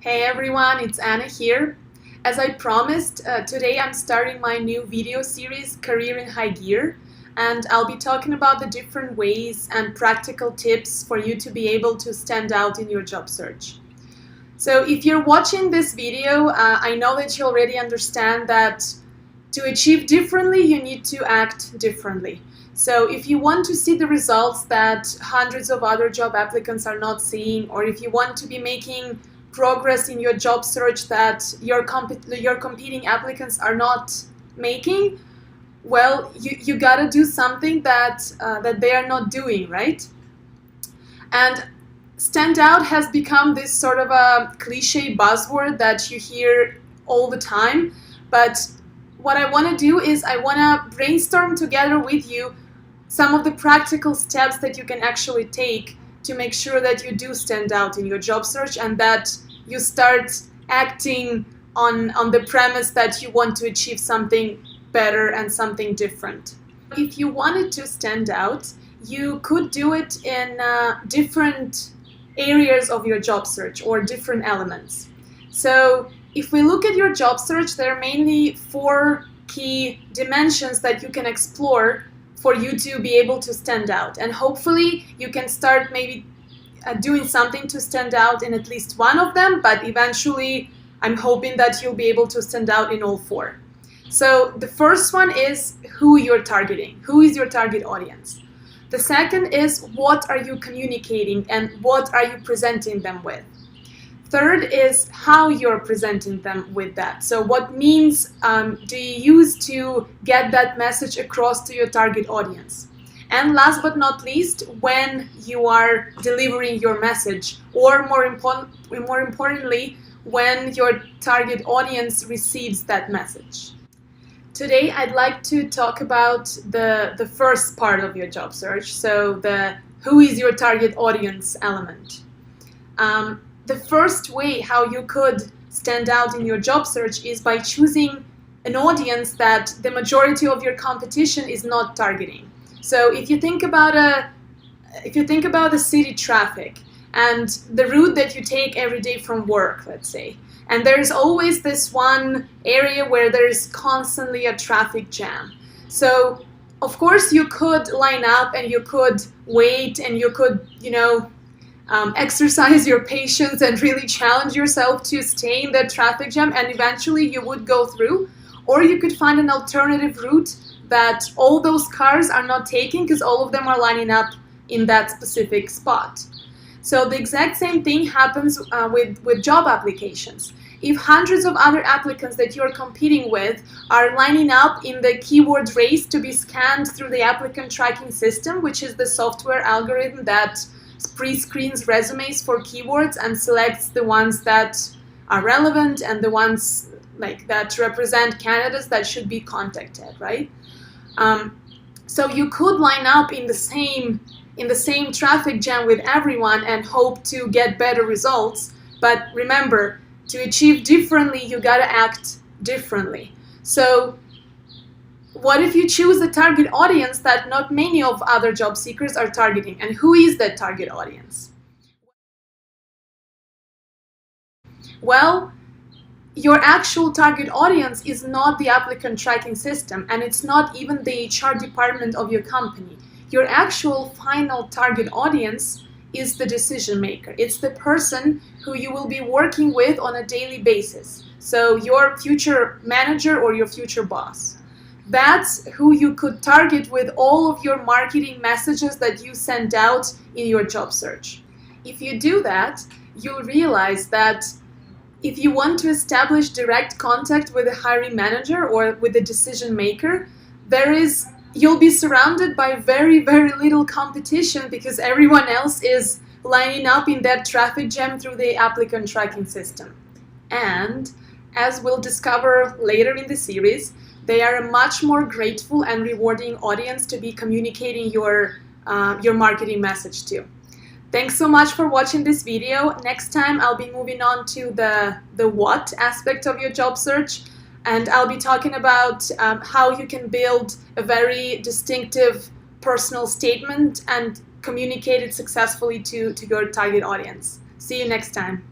Hey everyone, it's Anna here. As I promised, today I'm starting my new video series, Career in High Gear, and I'll be talking about the different ways and practical tips for you to be able to stand out in your job search. So if you're watching this video, I know that you already understand that to achieve differently, you need to act differently. So if you want to see the results that hundreds of other job applicants are not seeing, or if you want to be making progress in your job search that your competing applicants are not making, well, you gotta do something that they are not doing, right? And stand out has become this sort of a cliche buzzword that you hear all the time, but what I want to do is I want to brainstorm together with you some of the practical steps that you can actually take to make sure that you do stand out in your job search and that you start acting on the premise that you want to achieve something better and something different. If you wanted to stand out, you could do it in different areas of your job search or different elements. So if we look at your job search, there are mainly 4 key dimensions that you can explore for you to be able to stand out. And hopefully you can start maybe doing something to stand out in at least one of them, but eventually I'm hoping that you'll be able to stand out in all 4. So the first one is who you're targeting. Who is your target audience? The second is what are you communicating and what are you presenting them with? Third is how you're presenting them with that. So what means do you use to get that message across to your target audience? And last but not least, when you are delivering your message, or more importantly, when your target audience receives that message. Today, I'd like to talk about the first part of your job search, so the who is your target audience element. The first way how you could stand out in your job search is by choosing an audience that the majority of your competition is not targeting. So if you think about the city traffic and the route that you take every day from work, let's say, and there's always this one area where there's constantly a traffic jam. So of course you could line up and you could wait and you could, exercise your patience and really challenge yourself to stay in that traffic jam, and eventually you would go through. Or you could find an alternative route that all those cars are not taking because all of them are lining up in that specific spot. So the exact same thing happens with job applications. If hundreds of other applicants that you're competing with are lining up in the keyword race to be scanned through the applicant tracking system, which is the software algorithm that pre-screens resumes for keywords and selects the ones that are relevant and the ones that represent candidates that should be contacted, right? So you could line up in the same traffic jam with everyone and hope to get better results. But remember, to achieve differently, you gotta act differently. So what if you choose a target audience that not many of other job seekers are targeting? And who is that target audience? Well, your actual target audience is not the applicant tracking system, and it's not even the HR department of your company. Your actual final target audience is the decision maker. It's the person who you will be working with on a daily basis. So your future manager or your future boss. That's who you could target with all of your marketing messages that you send out in your job search. If you do that, you'll realize that if you want to establish direct contact with a hiring manager or with a decision maker, you'll be surrounded by very, very little competition because everyone else is lining up in that traffic jam through the applicant tracking system. And as we'll discover later in the series, they are a much more grateful and rewarding audience to be communicating your marketing message to. Thanks so much for watching this video. Next time I'll be moving on to the what aspect of your job search, and I'll be talking about how you can build a very distinctive personal statement and communicate it successfully to your target audience. See you next time.